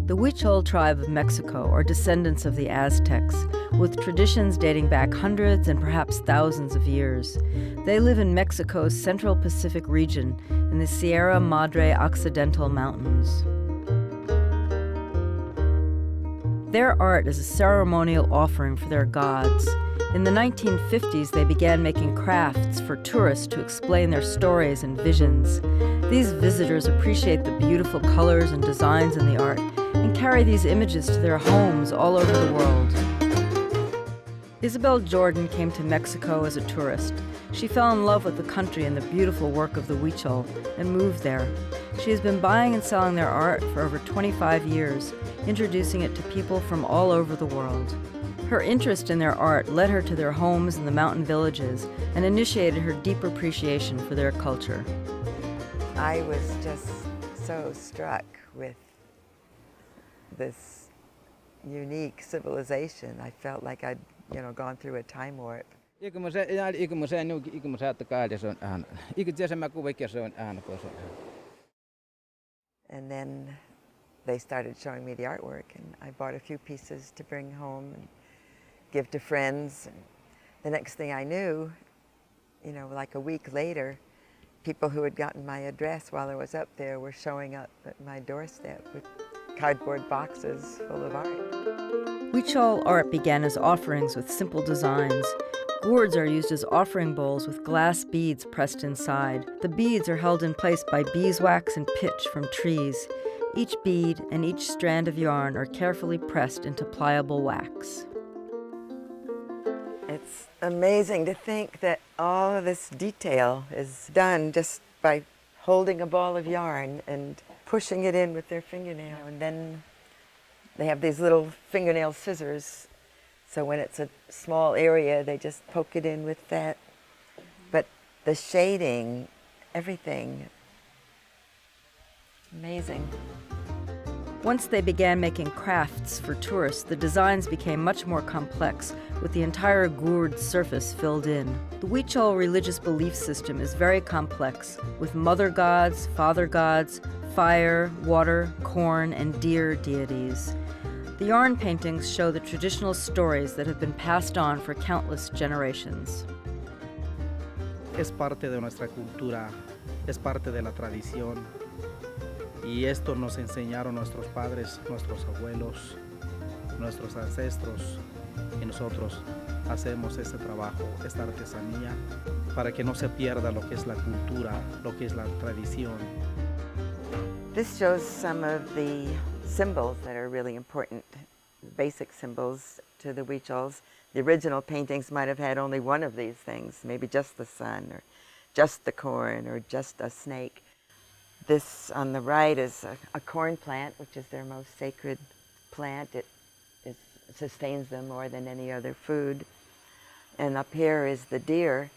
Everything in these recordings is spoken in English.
The Huichol tribe of Mexico are descendants of the Aztecs, with traditions dating back hundreds and perhaps thousands of years. They live in Mexico's Central Pacific region in the Sierra Madre Occidental Mountains. Their art is a ceremonial offering for their gods. In the 1950s, they began making crafts for tourists to explain their stories and visions. These visitors appreciate the beautiful colors and designs in the art and carry these images to their homes all over the world. Isabel Jordan came to Mexico as a tourist. She fell in love with the country and the beautiful work of the Huichol and moved there. She has been buying and selling their art for over 25 years, introducing it to people from all over the world. Her interest in their art led her to their homes in the mountain villages and initiated her deep appreciation for their culture. I was just so struck with this unique civilization. I felt like I'd, gone through a time warp. And then they started showing me the artwork, and I bought a few pieces to bring home and give to friends. And the next thing I knew, like a week later, people who had gotten my address while I was up there were showing up at my doorstep with cardboard boxes full of art. Huichol art began as offerings with simple designs. Gourds are used as offering bowls with glass beads pressed inside. The beads are held in place by beeswax and pitch from trees. Each bead and each strand of yarn are carefully pressed into pliable wax. It's amazing to think that all of this detail is done just by holding a ball of yarn and pushing it in with their fingernail. And then they have these little fingernail scissors. So when it's a small area, they just poke it in with that. But the shading, everything, amazing. Once they began making crafts for tourists, the designs became much more complex, with the entire gourd surface filled in. The Huichol religious belief system is very complex, with mother gods, father gods, fire, water, corn, and deer deities. The yarn paintings show the traditional stories that have been passed on for countless generations. Es parte de nuestra cultura, es parte de la tradición. Y esto nos enseñaron nuestros padres, nuestros abuelos, nuestros ancestros, y nosotros hacemos este trabajo, esta artesanía, para que no se pierda lo que es la cultura, lo que es la tradición. This shows some of the symbols that are really important, basic symbols to the Huichols. The original paintings might have had only one of these things, maybe just the sun, or just the corn, or just a snake. This on the right is a corn plant, which is their most sacred plant. It sustains them more than any other food. And up here is the deer.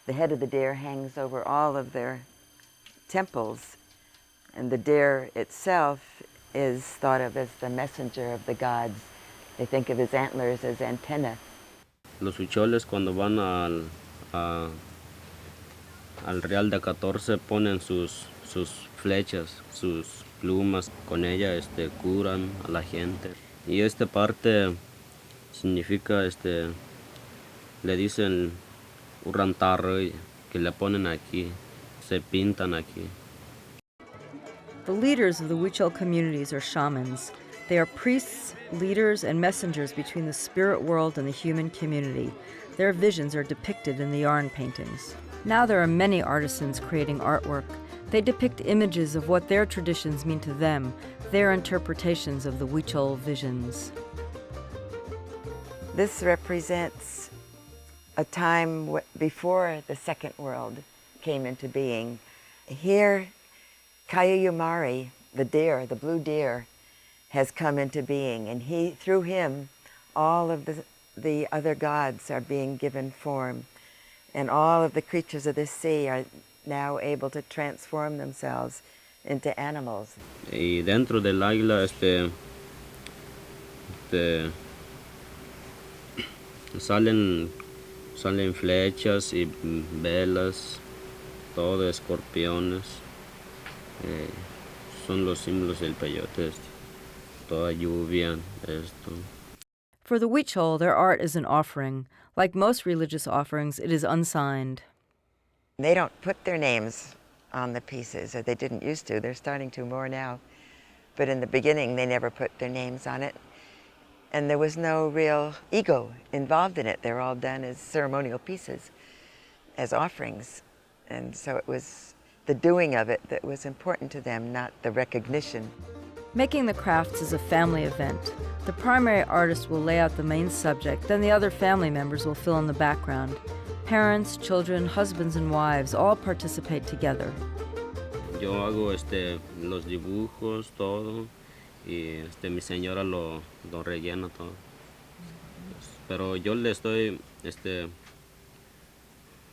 The head of the deer hangs over all of their temples. And the deer itself is thought of as the messenger of the gods. They think of his antlers as antennae. Los huicholes cuando van al Real de 14 ponen sus flechas, sus plumas, con ella curan a la gente. Y esta parte significa, le dicen urrantarro, que le ponen aquí, se pintan aquí. The leaders of the Huichol communities are shamans. They are priests, leaders, and messengers between the spirit world and the human community. Their visions are depicted in the yarn paintings. Now there are many artisans creating artwork. They depict images of what their traditions mean to them, their interpretations of the Huichol visions. This represents a time before the Second World came into being. Here, Kayuyumari, the deer, the blue deer, has come into being, and through him, all of the other gods are being given form, and all of the creatures of this sea are now able to transform themselves into animals. Y dentro del águila salen flechas y velas, todo escorpiones. Son los símbolos del peyote. toda lluvia, esto. For the Huichol, their art is an offering. Like most religious offerings, it is unsigned. They don't put their names on the pieces, or they didn't used to. They're starting to more now. But in the beginning, they never put their names on it. And there was no real ego involved in it. They're all done as ceremonial pieces, as offerings. And so it was the doing of it that was important to them, not the recognition. Making the crafts is a family event. The primary artist will lay out the main subject, then the other family members will fill in the background. Parents, children, husbands, and wives all participate together. Yo hago los dibujos, todo, y mi señora lo rellena todo. Pero yo le estoy,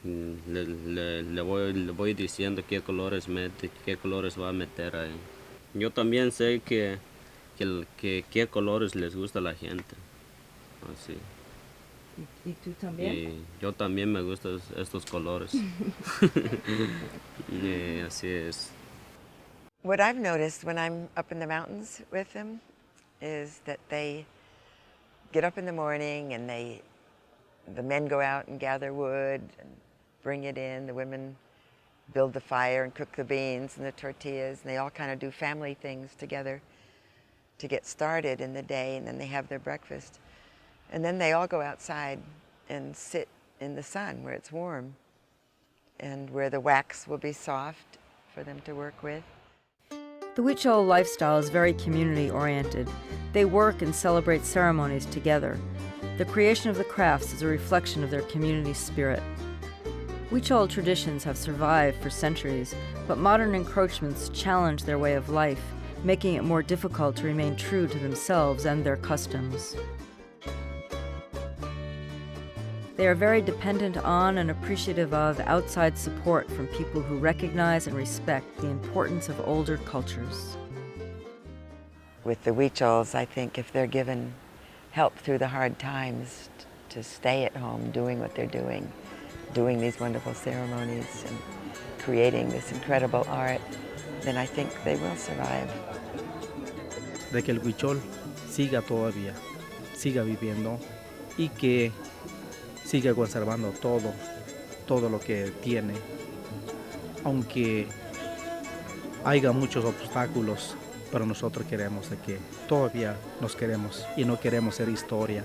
le voy diciendo qué colores mete, qué colores va a meter ahí. Yo también sé que qué colores les gusta a la gente. Así. ¿Y tú también? Y yo también me gustan estos colores. Y así es. What I've noticed when I'm up in the mountains with them is that they get up in the morning and the men go out and gather wood and bring it in. The women build the fire and cook the beans and the tortillas, and they all kind of do family things together to get started in the day, and then they have their breakfast. And then they all go outside and sit in the sun where it's warm and where the wax will be soft for them to work with. The Huichol lifestyle is very community-oriented. They work and celebrate ceremonies together. The creation of the crafts is a reflection of their community spirit. Huichol traditions have survived for centuries, but modern encroachments challenge their way of life, making it more difficult to remain true to themselves and their customs. They are very dependent on and appreciative of outside support from people who recognize and respect the importance of older cultures. With the Huichols, I think if they're given help through the hard times to stay at home doing what they're doing these wonderful ceremonies and creating this incredible art, then I think they will survive. De que el Huichol siga todavía, siga viviendo y que siga conservando todo lo que tiene, aunque haya muchos obstáculos, pero nosotros queremos de que todavía nos queremos y no queremos ser historia.